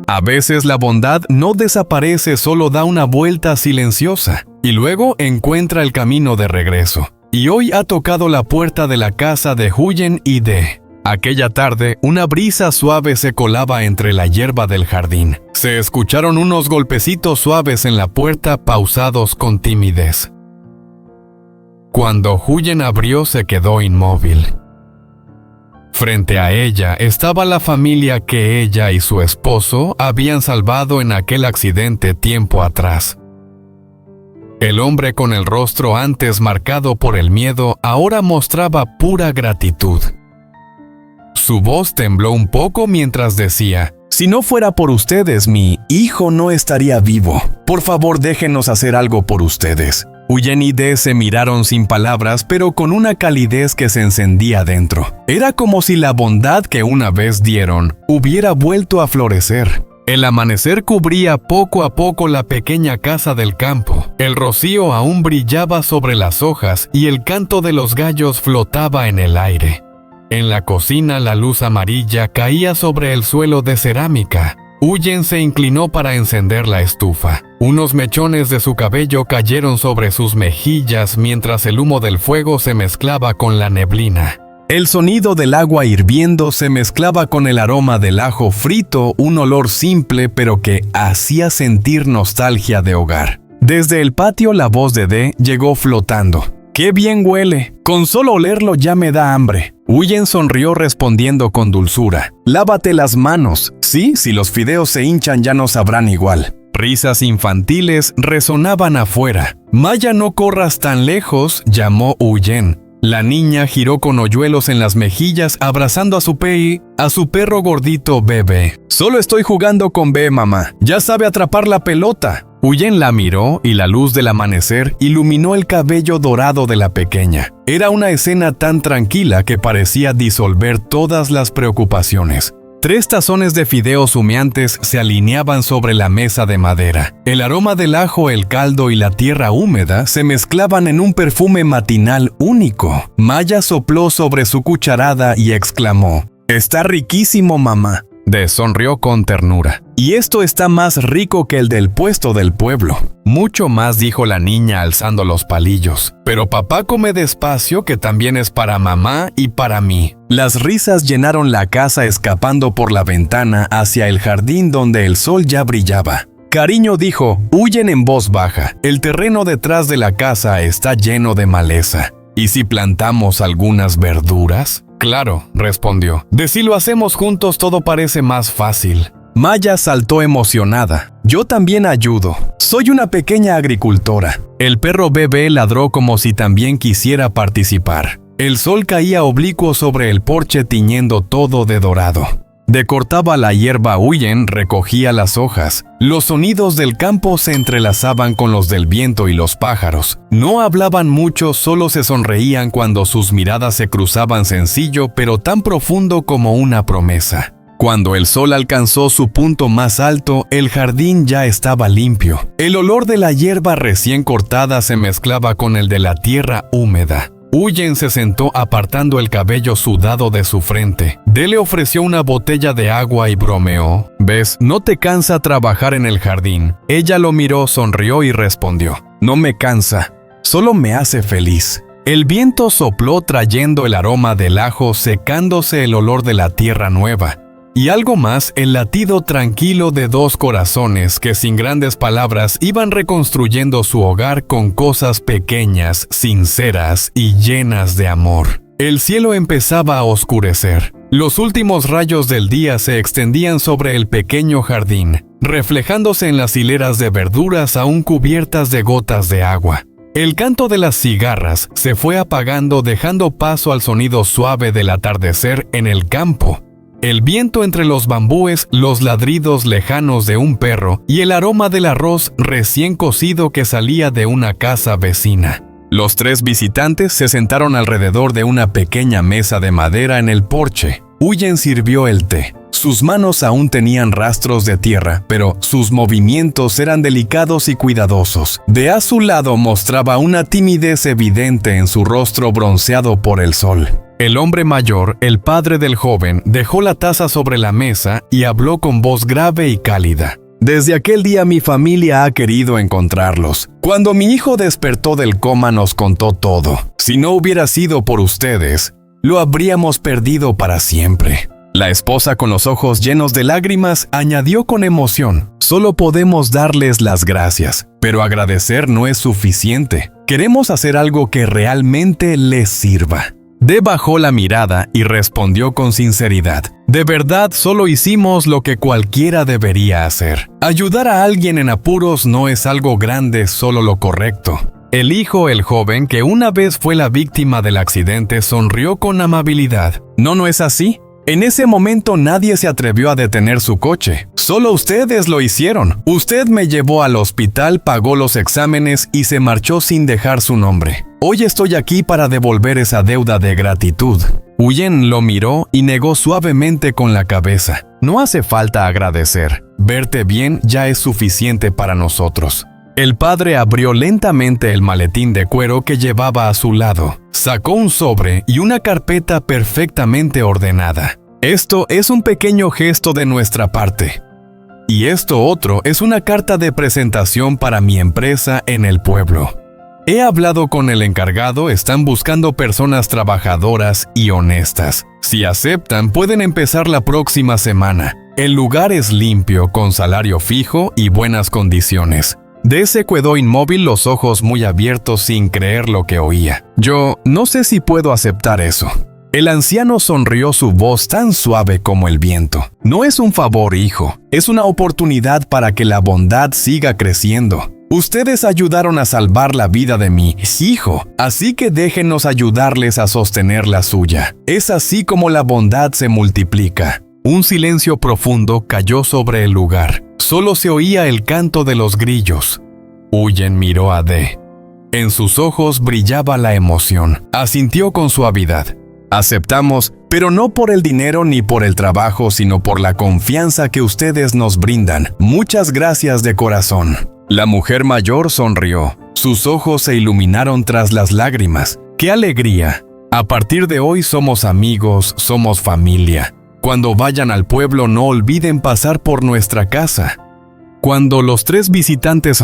A veces la bondad no desaparece, solo da una vuelta silenciosa y luego encuentra el camino de regreso. Y hoy ha tocado la puerta de la casa de Huyen y de... Aquella tarde, una brisa suave se colaba entre la hierba del jardín. Se escucharon unos golpecitos suaves en la puerta, pausados con timidez. Cuando Huyen abrió, se quedó inmóvil. Frente a ella estaba la familia que ella y su esposo habían salvado en aquel accidente tiempo atrás. El hombre con el rostro antes marcado por el miedo ahora mostraba pura gratitud. Su voz tembló un poco mientras decía: «Si no fuera por ustedes, mi hijo no estaría vivo. Por favor, déjenos hacer algo por ustedes». Huyen y De se miraron sin palabras, pero con una calidez que se encendía dentro. Era como si la bondad que una vez dieron hubiera vuelto a florecer. El amanecer cubría poco a poco la pequeña casa del campo. El rocío aún brillaba sobre las hojas y el canto de los gallos flotaba en el aire. En la cocina la luz amarilla caía sobre el suelo de cerámica. Huyen se inclinó para encender la estufa. Unos mechones de su cabello cayeron sobre sus mejillas mientras el humo del fuego se mezclaba con la neblina. El sonido del agua hirviendo se mezclaba con el aroma del ajo frito, un olor simple pero que hacía sentir nostalgia de hogar. Desde el patio la voz de De llegó flotando. ¡Qué bien huele! Con solo olerlo ya me da hambre. Huyen sonrió respondiendo con dulzura. Lávate las manos. Sí, si los fideos se hinchan ya no sabrán igual. Risas infantiles resonaban afuera. Maya, no corras tan lejos, llamó Huyen. La niña giró con hoyuelos en las mejillas abrazando a su perro gordito Bebe. Solo estoy jugando con Bebe, mamá. Ya sabe atrapar la pelota. Huyen la miró y la luz del amanecer iluminó el cabello dorado de la pequeña. Era una escena tan tranquila que parecía disolver todas las preocupaciones. 3 tazones de fideos humeantes se alineaban sobre la mesa de madera. El aroma del ajo, el caldo y la tierra húmeda se mezclaban en un perfume matinal único. Maya sopló sobre su cucharada y exclamó: «Está riquísimo, mamá». De sonrió con ternura. «Y esto está más rico que el del puesto del pueblo». «Mucho más», dijo la niña alzando los palillos. «Pero papá come despacio, que también es para mamá y para mí». Las risas llenaron la casa escapando por la ventana hacia el jardín donde el sol ya brillaba. «Cariño», dijo Huyen en voz baja, «el terreno detrás de la casa está lleno de maleza. ¿Y si plantamos algunas verduras?» «Claro», respondió. «De si lo hacemos juntos todo parece más fácil». Maya saltó emocionada. «Yo también ayudo. Soy una pequeña agricultora». El perro Bebe ladró como si también quisiera participar. El sol caía oblicuo sobre el porche tiñendo todo de dorado. Decortaba la hierba. Huyen recogía las hojas. Los sonidos del campo se entrelazaban con los del viento y los pájaros. No hablaban mucho, solo se sonreían cuando sus miradas se cruzaban, sencillo pero tan profundo como una promesa. Cuando el sol alcanzó su punto más alto, el jardín ya estaba limpio. El olor de la hierba recién cortada se mezclaba con el de la tierra húmeda. Huyen se sentó apartando el cabello sudado de su frente. De le ofreció una botella de agua y bromeó: «¿Ves? No te cansa trabajar en el jardín». Ella lo miró, sonrió y respondió: «No me cansa, solo me hace feliz». El viento sopló trayendo el aroma del ajo, secándose el olor de la tierra nueva. Y algo más, el latido tranquilo de 2 corazones que sin grandes palabras iban reconstruyendo su hogar con cosas pequeñas, sinceras y llenas de amor. El cielo empezaba a oscurecer. Los últimos rayos del día se extendían sobre el pequeño jardín, reflejándose en las hileras de verduras aún cubiertas de gotas de agua. El canto de las cigarras se fue apagando, dejando paso al sonido suave del atardecer en el campo. El viento entre los bambúes, los ladridos lejanos de un perro y el aroma del arroz recién cocido que salía de una casa vecina. Los 3 visitantes se sentaron alrededor de una pequeña mesa de madera en el porche. Huyen sirvió el té. Sus manos aún tenían rastros de tierra, pero sus movimientos eran delicados y cuidadosos. De a su lado mostraba una timidez evidente en su rostro bronceado por el sol. El hombre mayor, el padre del joven, dejó la taza sobre la mesa y habló con voz grave y cálida. Desde aquel día mi familia ha querido encontrarlos. Cuando mi hijo despertó del coma nos contó todo. Si no hubiera sido por ustedes, lo habríamos perdido para siempre. La esposa, con los ojos llenos de lágrimas, añadió con emoción: solo podemos darles las gracias, pero agradecer no es suficiente. Queremos hacer algo que realmente les sirva. D bajó la mirada y respondió con sinceridad: de verdad, solo hicimos lo que cualquiera debería hacer. Ayudar a alguien en apuros no es algo grande, solo lo correcto. El hijo, el joven, que una vez fue la víctima del accidente, sonrió con amabilidad. ¿No es así? En ese momento nadie se atrevió a detener su coche. Solo ustedes lo hicieron. Usted me llevó al hospital, pagó los exámenes y se marchó sin dejar su nombre. Hoy estoy aquí para devolver esa deuda de gratitud. Huyen lo miró y negó suavemente con la cabeza. No hace falta agradecer. Verte bien ya es suficiente para nosotros. El padre abrió lentamente el maletín de cuero que llevaba a su lado. Sacó un sobre y una carpeta perfectamente ordenada. Esto es un pequeño gesto de nuestra parte. Y esto otro es una carta de presentación para mi empresa en el pueblo. He hablado con el encargado, están buscando personas trabajadoras y honestas. Si aceptan, pueden empezar la próxima semana. El lugar es limpio, con salario fijo y buenas condiciones. D se quedó inmóvil, los ojos muy abiertos sin creer lo que oía. Yo no sé si puedo aceptar eso. El anciano sonrió, su voz tan suave como el viento. No es un favor, hijo. Es una oportunidad para que la bondad siga creciendo. Ustedes ayudaron a salvar la vida de mi hijo, así que déjenos ayudarles a sostener la suya. Es así como la bondad se multiplica. Un silencio profundo cayó sobre el lugar. Solo se oía el canto de los grillos. Huyen miró a D. En sus ojos brillaba la emoción. Asintió con suavidad. Aceptamos, pero no por el dinero ni por el trabajo, sino por la confianza que ustedes nos brindan. Muchas gracias de corazón. La mujer mayor sonrió. Sus ojos se iluminaron tras las lágrimas. ¡Qué alegría! A partir de hoy somos amigos, somos familia. Cuando vayan al pueblo no olviden pasar por nuestra casa. Cuando los tres visitantes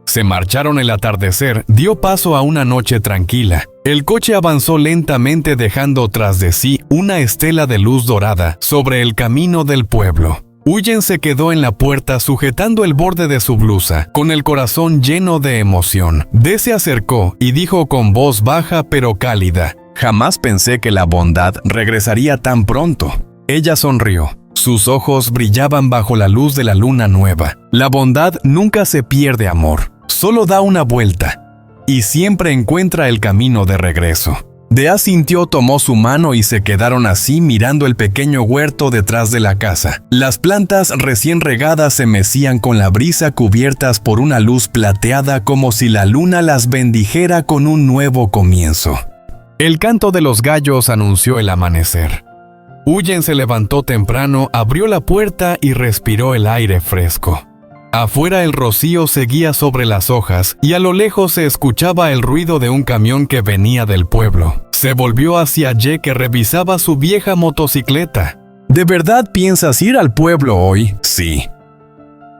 se marcharon, el atardecer dio paso a una noche tranquila. El coche avanzó lentamente dejando tras de sí una estela de luz dorada sobre el camino del pueblo. Huyen se quedó en la puerta sujetando el borde de su blusa, con el corazón lleno de emoción. D se acercó y dijo con voz baja pero cálida: jamás pensé que la bondad regresaría tan pronto. Ella sonrió. Sus ojos brillaban bajo la luz de la luna nueva. La bondad nunca se pierde, amor. Solo da una vuelta y siempre encuentra el camino de regreso. D asintió, tomó su mano y se quedaron así mirando el pequeño huerto detrás de la casa. Las plantas recién regadas se mecían con la brisa, cubiertas por una luz plateada, como si la luna las bendijera con un nuevo comienzo. El canto de los gallos anunció el amanecer. Huyen se levantó temprano, abrió la puerta y respiró el aire fresco. Afuera el rocío seguía sobre las hojas y a lo lejos se escuchaba el ruido de un camión que venía del pueblo. Se volvió hacia Ye, que revisaba su vieja motocicleta. ¿De verdad piensas ir al pueblo hoy? Sí.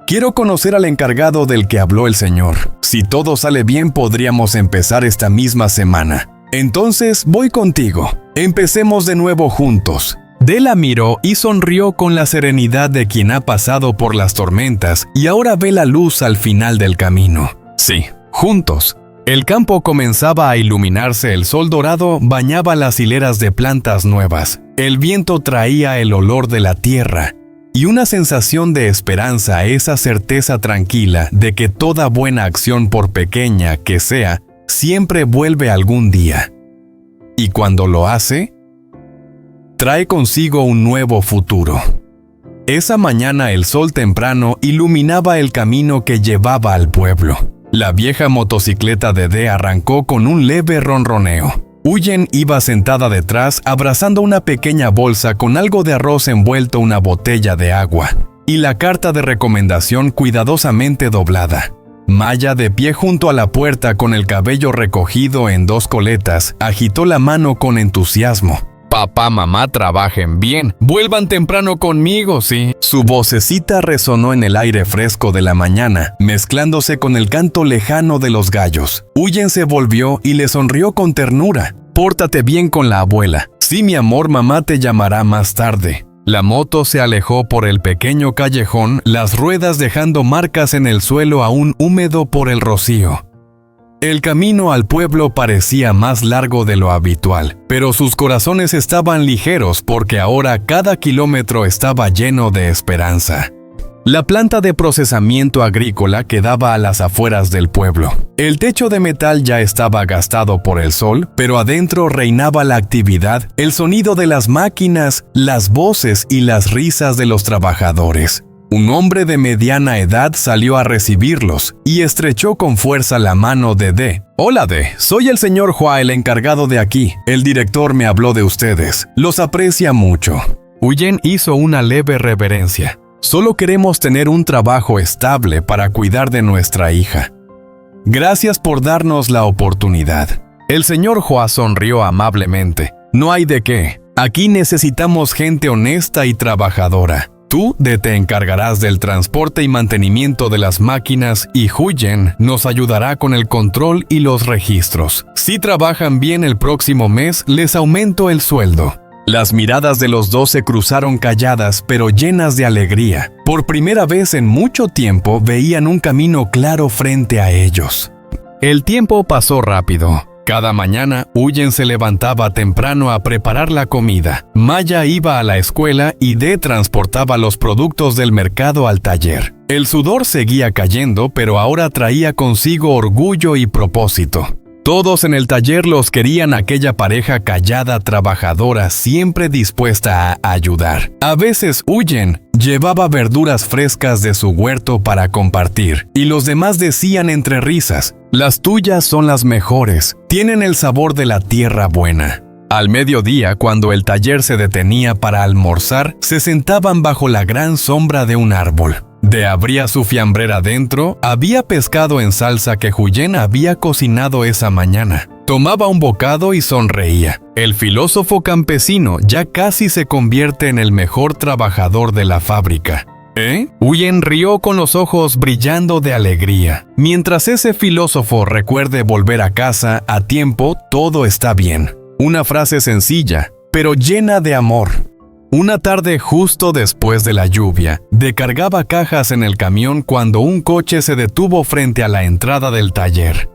Quiero conocer al encargado del que habló el señor. Si todo sale bien, podríamos empezar esta misma semana. Entonces voy contigo. Empecemos de nuevo juntos. D la miró y sonrió con la serenidad de quien ha pasado por las tormentas y ahora ve la luz al final del camino. Sí, juntos. El campo comenzaba a iluminarse, el sol dorado bañaba las hileras de plantas nuevas. El viento traía el olor de la tierra y una sensación de esperanza, esa certeza tranquila de que toda buena acción, por pequeña que sea, siempre vuelve algún día. Y cuando lo hace, trae consigo un nuevo futuro. Esa mañana el sol temprano iluminaba el camino que llevaba al pueblo. La vieja motocicleta de D arrancó con un leve ronroneo. Huyen iba sentada detrás, abrazando una pequeña bolsa con algo de arroz envuelto, una botella de agua y la carta de recomendación cuidadosamente doblada. Maya, de pie junto a la puerta con el cabello recogido en 2 coletas, agitó la mano con entusiasmo. Papá, mamá, trabajen bien. Vuelvan temprano conmigo, ¿sí? Su vocecita resonó en el aire fresco de la mañana, mezclándose con el canto lejano de los gallos. Huyen se volvió y le sonrió con ternura. Pórtate bien con la abuela. Sí, mi amor, mamá te llamará más tarde. La moto se alejó por el pequeño callejón, las ruedas dejando marcas en el suelo aún húmedo por el rocío. El camino al pueblo parecía más largo de lo habitual, pero sus corazones estaban ligeros porque ahora cada kilómetro estaba lleno de esperanza. La planta de procesamiento agrícola quedaba a las afueras del pueblo. El techo de metal ya estaba gastado por el sol, pero adentro reinaba la actividad, el sonido de las máquinas, las voces y las risas de los trabajadores. Un hombre de mediana edad salió a recibirlos y estrechó con fuerza la mano de D. Hola D, soy el señor Hua, el encargado de aquí. El director me habló de ustedes. Los aprecia mucho. Huyen hizo una leve reverencia. Solo queremos tener un trabajo estable para cuidar de nuestra hija. Gracias por darnos la oportunidad. El señor Hua sonrió amablemente. No hay de qué. Aquí necesitamos gente honesta y trabajadora. Tú, D, te encargarás del transporte y mantenimiento de las máquinas y Huyen nos ayudará con el control y los registros. Si trabajan bien el próximo mes, les aumento el sueldo. Las miradas de los dos se cruzaron calladas pero llenas de alegría. Por primera vez en mucho tiempo veían un camino claro frente a ellos. El tiempo pasó rápido. Cada mañana, Huyen se levantaba temprano a preparar la comida. Maya iba a la escuela y D transportaba los productos del mercado al taller. El sudor seguía cayendo, pero ahora traía consigo orgullo y propósito. Todos en el taller los querían, aquella pareja callada, trabajadora, siempre dispuesta a ayudar. A veces Huyen llevaba verduras frescas de su huerto para compartir, y los demás decían entre risas, las tuyas son las mejores, tienen el sabor de la tierra buena. Al mediodía, cuando el taller se detenía para almorzar, se sentaban bajo la gran sombra de un árbol. D abría su fiambrera dentro, había pescado en salsa que Huyen había cocinado esa mañana. Tomaba un bocado y sonreía. El filósofo campesino ya casi se convierte en el mejor trabajador de la fábrica. Huyen rió con los ojos brillando de alegría. Mientras ese filósofo recuerde volver a casa a tiempo, todo está bien. Una frase sencilla, pero llena de amor. Una tarde justo después de la lluvia, D cargaba cajas en el camión cuando un coche se detuvo frente a la entrada del taller.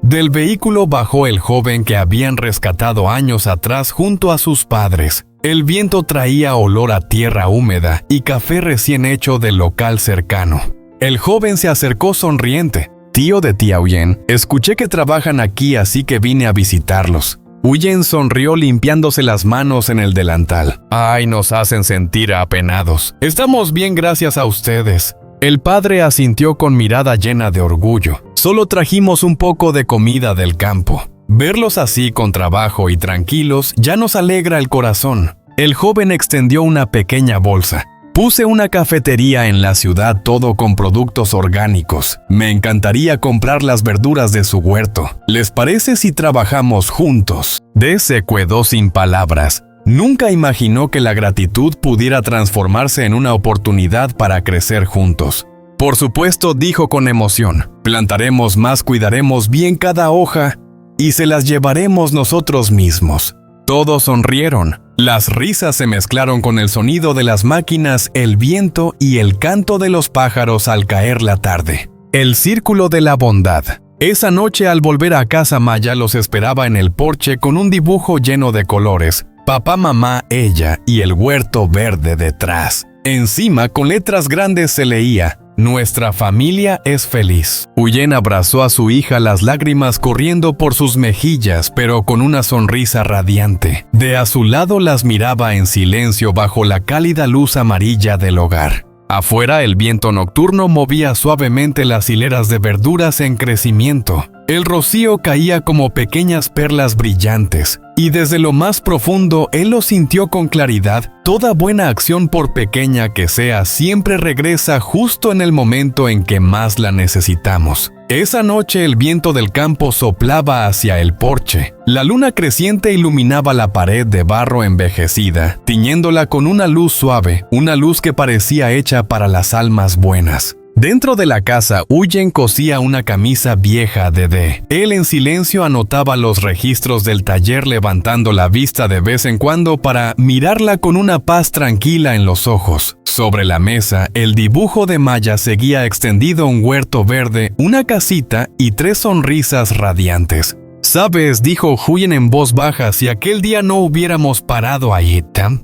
Del vehículo bajó el joven que habían rescatado años atrás junto a sus padres. El viento traía olor a tierra húmeda y café recién hecho del local cercano. El joven se acercó sonriente. Tío de tía Huyen, escuché que trabajan aquí, así que vine a visitarlos. Huyen sonrió limpiándose las manos en el delantal. Ay, nos hacen sentir apenados. Estamos bien gracias a ustedes. El padre asintió con mirada llena de orgullo. Solo trajimos un poco de comida del campo. Verlos así con trabajo y tranquilos ya nos alegra el corazón. El joven extendió una pequeña bolsa. Puse una cafetería en la ciudad, todo con productos orgánicos. Me encantaría comprar las verduras de su huerto. ¿Les parece si trabajamos juntos? D se quedó sin palabras. Nunca imaginó que la gratitud pudiera transformarse en una oportunidad para crecer juntos. Por supuesto, dijo con emoción. Plantaremos más, cuidaremos bien cada hoja y se las llevaremos nosotros mismos. Todos sonrieron. Las risas se mezclaron con el sonido de las máquinas, el viento y el canto de los pájaros al caer la tarde. El círculo de la bondad. Esa noche, al volver a casa, Maya los esperaba en el porche con un dibujo lleno de colores. Papá, mamá, ella y el huerto verde detrás. Encima, con letras grandes se leía: nuestra familia es feliz. Huyen abrazó a su hija, las lágrimas corriendo por sus mejillas, pero con una sonrisa radiante. De a su lado las miraba en silencio bajo la cálida luz amarilla del hogar. Afuera, el viento nocturno movía suavemente las hileras de verduras en crecimiento. El rocío caía como pequeñas perlas brillantes, y desde lo más profundo él lo sintió con claridad. Toda buena acción, por pequeña que sea, siempre regresa justo en el momento en que más la necesitamos. Esa noche el viento del campo soplaba hacia el porche. La luna creciente iluminaba la pared de barro envejecida, tiñéndola con una luz suave, una luz que parecía hecha para las almas buenas. Dentro de la casa, Huyen cosía una camisa vieja de D. Él en silencio anotaba los registros del taller, levantando la vista de vez en cuando para mirarla con una paz tranquila en los ojos. Sobre la mesa, el dibujo de Maya seguía extendido: un huerto verde, una casita y 3 sonrisas radiantes. «¿Sabes?», dijo Huyen en voz baja, «si aquel día no hubiéramos parado ahí, Tam.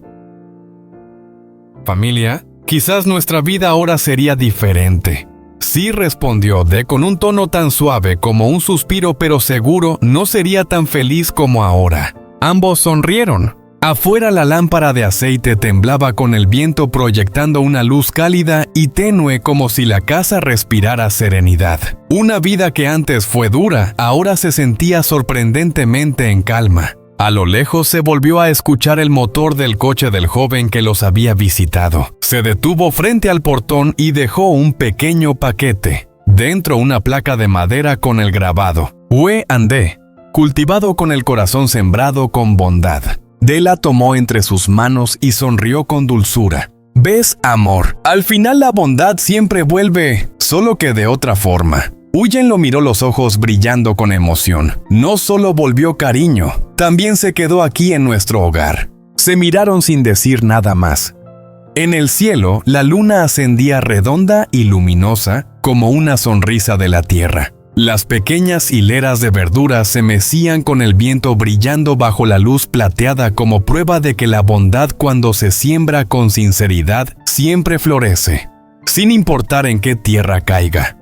Familia, quizás nuestra vida ahora sería diferente». «Sí», respondió D con un tono tan suave como un suspiro, «pero seguro no sería tan feliz como ahora». Ambos sonrieron. Afuera la lámpara de aceite temblaba con el viento, proyectando una luz cálida y tenue, como si la casa respirara serenidad. Una vida que antes fue dura, ahora se sentía sorprendentemente en calma. A lo lejos se volvió a escuchar el motor del coche del joven que los había visitado. Se detuvo frente al portón y dejó un pequeño paquete. Dentro, una placa de madera con el grabado: «Hue Ande», cultivado con el corazón sembrado con bondad. D la tomó entre sus manos y sonrió con dulzura. «¿Ves, amor? Al final la bondad siempre vuelve, solo que de otra forma». Huyen lo miró, los ojos brillando con emoción. No solo volvió cariño, también se quedó aquí en nuestro hogar. Se miraron sin decir nada más. En el cielo, la luna ascendía redonda y luminosa como una sonrisa de la tierra. Las pequeñas hileras de verduras se mecían con el viento, brillando bajo la luz plateada como prueba de que la bondad, cuando se siembra con sinceridad, siempre florece, sin importar en qué tierra caiga.